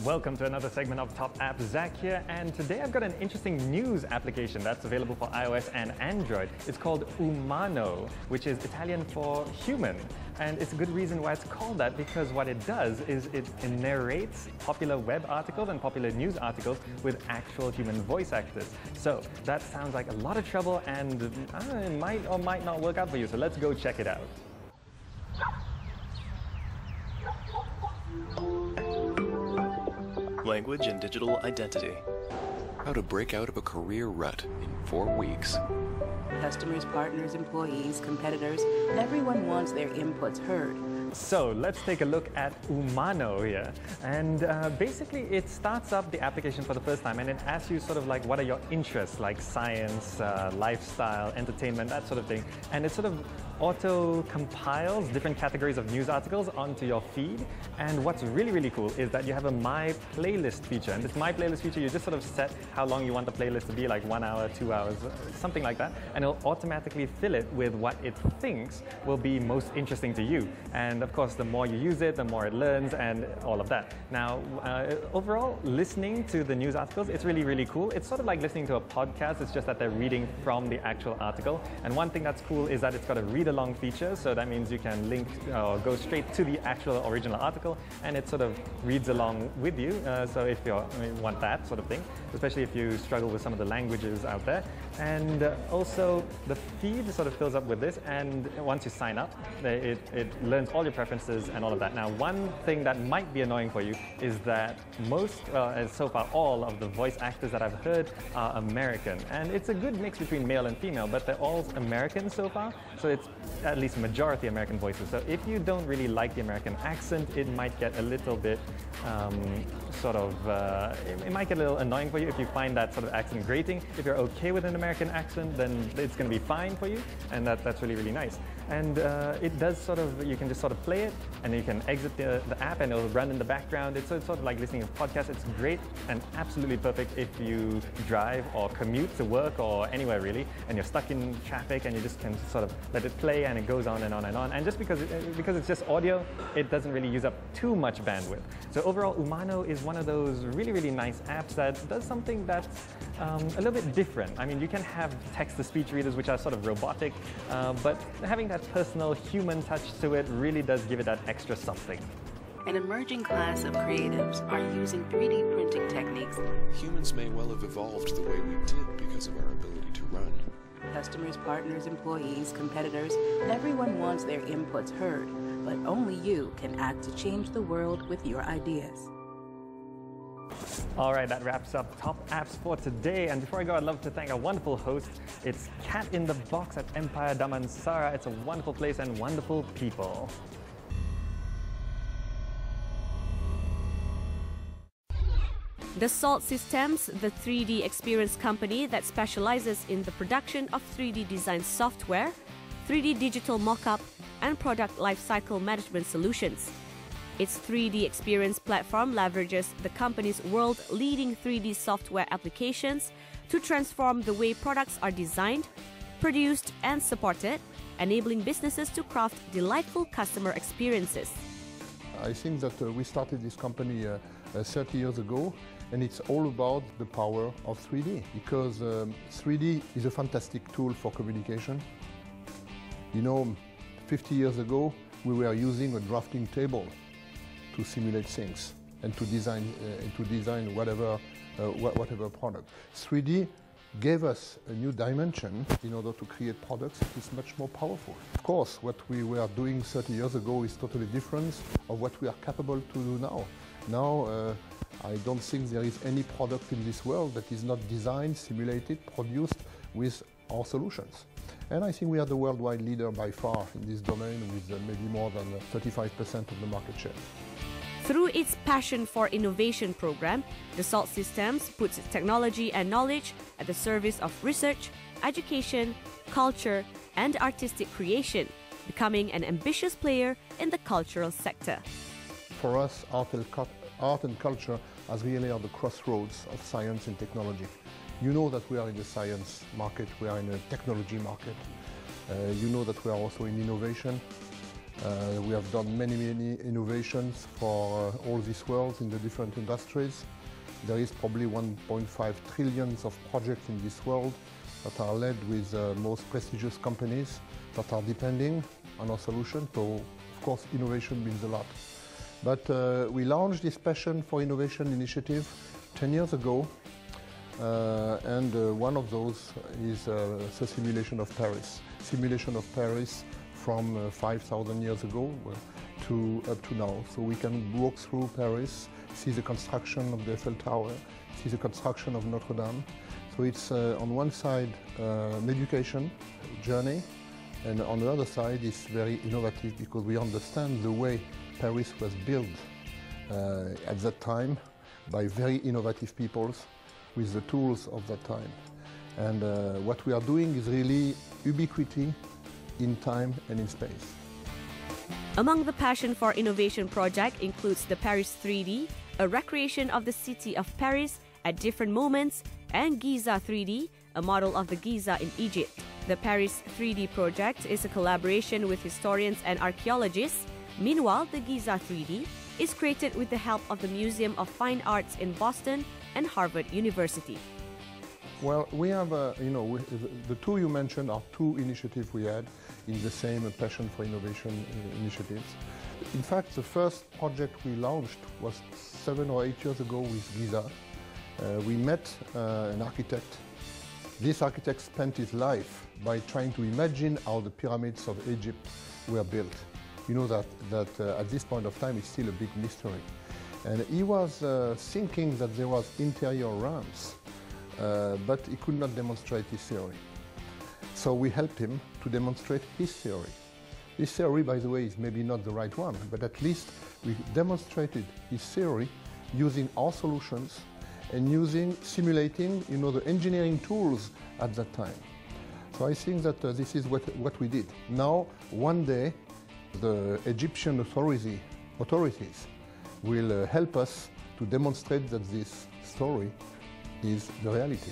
Welcome to another segment of Top Apps. Zach here, and today I've got an interesting news application that's available for iOS and Android. It's called Umano, which is Italian for human. And it's a good reason why it's called that, because what it does is it narrates popular web articles and popular news articles with actual human voice actors. So that sounds like a lot of trouble, and it might or might not work out for you. So let's go check it out. Language and digital identity. How to break out of a career rut in 4 weeks. Customers, partners, employees, competitors, everyone wants their inputs heard. So let's take a look at Umano here. And basically it starts up the application for the first time, and it asks you sort of like what are your interests, like science, lifestyle, entertainment, that sort of thing. And it sort of auto-compiles different categories of news articles onto your feed. And what's really, really cool is that you have a My Playlist feature. And this My Playlist feature, you just sort of set how long you want the playlist to be, like 1 hour, 2 hours, something like that. And it'll automatically fill it with what it thinks will be most interesting to you. And of course, the more you use it, the more it learns and all of that. Now, overall, listening to the news articles, it's really, really cool. It's sort of like listening to a podcast. It's just that they're reading from the actual article. And one thing that's cool is that it's got a read-along feature. So that means you can link or go straight to the actual original article, and it sort of reads along with you. So if you want that sort of thing, especially if you struggle with some of the languages out there. And also, the feed sort of fills up with this, and once you sign up, it learns all your preferences and all of that. Now, one thing that might be annoying for you is that most, so far all of the voice actors that I've heard are American. And it's a good mix between male and female, but they're all American so far. So it's at least majority American voices. So if you don't really like the American accent, it might get a little bit it might get a little annoying for you if you find that sort of accent grating. If you're okay with an American accent, then it's going to be fine for you, and that's really, really nice. And it does sort of, you can just sort of play it, and you can exit the app and it'll run in the background. It's sort of like listening to a podcast. It's great and absolutely perfect if you drive or commute to work or anywhere really, and you're stuck in traffic, and you just can sort of let it play, and it goes on and on and on. And just because it's just audio, it doesn't really use up too much bandwidth. So overall, Umano is one of those really, really nice apps that does something that's a little bit different. I mean, you can have text-to-speech readers which are sort of robotic, but having that personal human touch to it really does give it that extra something. An emerging class of creatives are using 3D printing techniques. Humans may well have evolved the way we did because of our ability to run. Customers, partners, employees, competitors, everyone wants their inputs heard, but only you can act to change the world with your ideas. All right, that wraps up Top Apps for today. And before I go, I'd love to thank our wonderful host. It's Cat in the Box at Empire Damansara. It's a wonderful place and wonderful people. Dassault Systèmes, the 3D experience company that specializes in the production of 3D design software, 3D digital mockup, and product lifecycle management solutions. Its 3D experience platform leverages the company's world-leading 3D software applications to transform the way products are designed, produced, and supported, enabling businesses to craft delightful customer experiences. I think that we started this company 30 years ago, and it's all about the power of 3D, because 3D is a fantastic tool for communication. You know, 50 years ago, we were using a drafting table to simulate things and to design whatever product. 3D gave us a new dimension in order to create products that is much more powerful. Of course, what we were doing 30 years ago is totally different of what we are capable to do now. Now, I don't think there is any product in this world that is not designed, simulated, produced with our solutions. And I think we are the worldwide leader by far in this domain, with maybe more than 35% of the market share. Through its Passion for Innovation program, Dassault Systèmes puts technology and knowledge at the service of research, education, culture, and artistic creation, becoming an ambitious player in the cultural sector. For us, art and culture as really are the crossroads of science and technology. You know that we are in the science market, we are in a technology market. You know that we are also in innovation. We have done many innovations for all these worlds in the different industries. There is probably 1.5 trillion of projects in this world that are led with most prestigious companies that are depending on our solution. So, of course, innovation means a lot. But we launched this Passion for Innovation initiative 10 years ago, and one of those is the simulation of Paris. Simulation of Paris from 5,000 years ago to up to now. So we can walk through Paris, see the construction of the Eiffel Tower, see the construction of Notre Dame. So it's on one side an education journey, and on the other side it's very innovative because we understand the way Paris was built at that time by very innovative peoples with the tools of that time. And what we are doing is really ubiquity in time and in space. Among the Passion for Innovation project includes the Paris 3D, a recreation of the city of Paris at different moments, and Giza 3D, a model of the Giza in Egypt. The Paris 3D project is a collaboration with historians and archaeologists. Meanwhile, the Giza 3D is created with the help of the Museum of Fine Arts in Boston and Harvard University. Well, we have, the two you mentioned are two initiatives we had in the same Passion for Innovation initiatives. In fact, the first project we launched was 7 or 8 years ago with Giza. We met an architect. This architect spent his life by trying to imagine how the pyramids of Egypt were built. You know that at this point of time it's still a big mystery. And he was thinking that there was interior ramps, but he could not demonstrate his theory. So we helped him to demonstrate his theory. This theory, by the way, is maybe not the right one, but at least we demonstrated his theory using our solutions and simulating, the engineering tools at that time. So I think that this is what we did. Now, one day, the Egyptian authorities will help us to demonstrate that this story is the reality.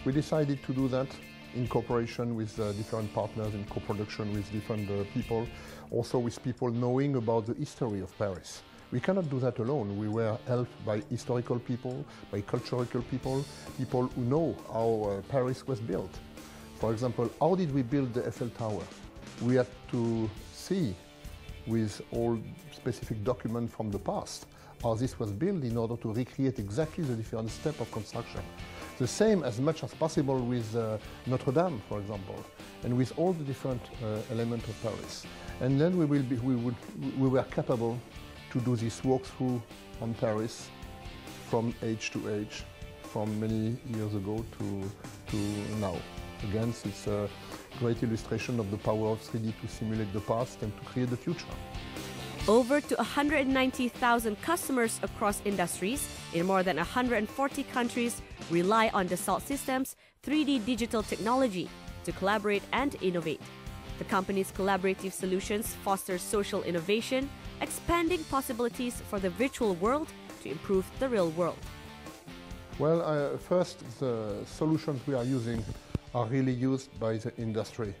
We decided to do that in cooperation with different partners, in co-production with different people, also with people knowing about the history of Paris. We cannot do that alone. We were helped by historical people, by cultural people, people who know how Paris was built. For example, how did we build the Eiffel Tower? We had to see with all specific documents from the past how this was built in order to recreate exactly the different steps of construction. The same as much as possible with Notre Dame, for example, and with all the different elements of Paris. And then we were capable to do this walkthrough on Paris from age to age, from many years ago to now. Again, it's a great illustration of the power of 3D to simulate the past and to create the future. Over to 190,000 customers across industries in more than 140 countries rely on Dassault Systèmes' 3D digital technology to collaborate and innovate. The company's collaborative solutions foster social innovation, expanding possibilities for the virtual world to improve the real world. Well, first, the solutions we are using are really used by the industry.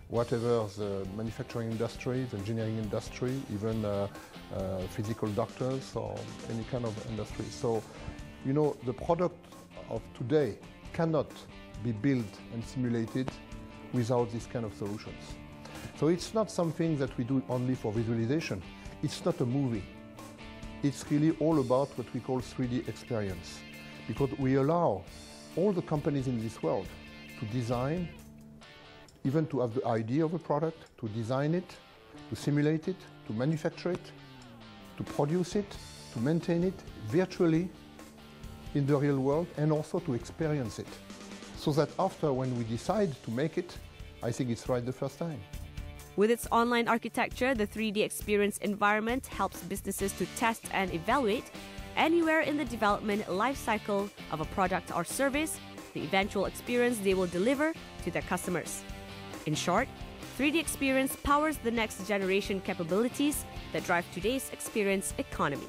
Whatever the manufacturing industry, the engineering industry, even physical doctors or any kind of industry. So, the product of today cannot be built and simulated without this kind of solutions. So it's not something that we do only for visualization. It's not a movie. It's really all about what we call 3D experience, because we allow all the companies in this world to design, even to have the idea of a product, to design it, to simulate it, to manufacture it, to produce it, to maintain it virtually in the real world, and also to experience it. So that after, when we decide to make it, I think it's right the first time. With its online architecture, the 3D experience environment helps businesses to test and evaluate anywhere in the development life cycle of a product or service, the eventual experience they will deliver to their customers. In short, 3D experience powers the next generation capabilities that drive today's experience economy.